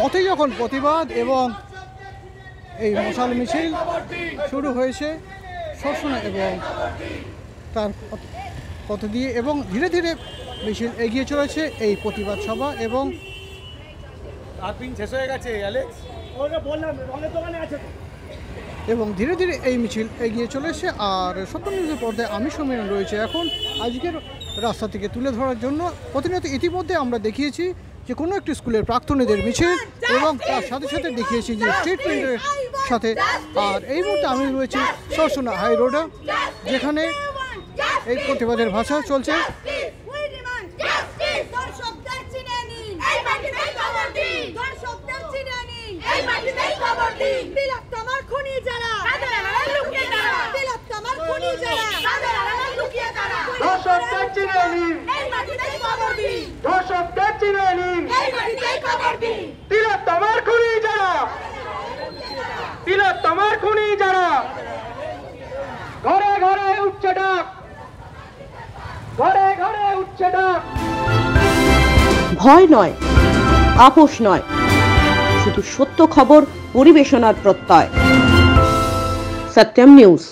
পথে যখন প্রতিবাদ এবং এই মশাল মিছিল শুরু হয়েছে সরসনা এবং তার পথ দিয়ে, এবং ধীরে ধীরে মিছিল এগিয়ে চলেছে এই প্রতিবাদ সভা এবং ধীরে ধীরে এই মিছিল এগিয়ে চলেছে। আর সত্য নিউজের পর্দায় আমি সমীরণ রয়েছে এখন আজকের রাস্তা থেকে তুলে ধরার জন্য। প্রতিনিয়ত ইতিমধ্যে আমরা দেখিয়েছি যে কোনো একটি স্কুলের প্রাক্তনীদের মিছিল এবং তার সাথে সাথে দেখিয়েছি যে স্ট্রিট প্রিন্টের সাথে। আর এই মুহূর্তে আমি রয়েছি সরসনা হাই রোডে, যেখানে এই প্রতিবাদের ভাষা চলছে। ঘরে ঘরে উঠছে ডাক, ঘরে ঘরে উঠছে ডাক। ভয় নয়, আপোষ নয়, শুধু সত্য খবর পরিবেশনার প্রত্যয়। সত্যম নিউজ।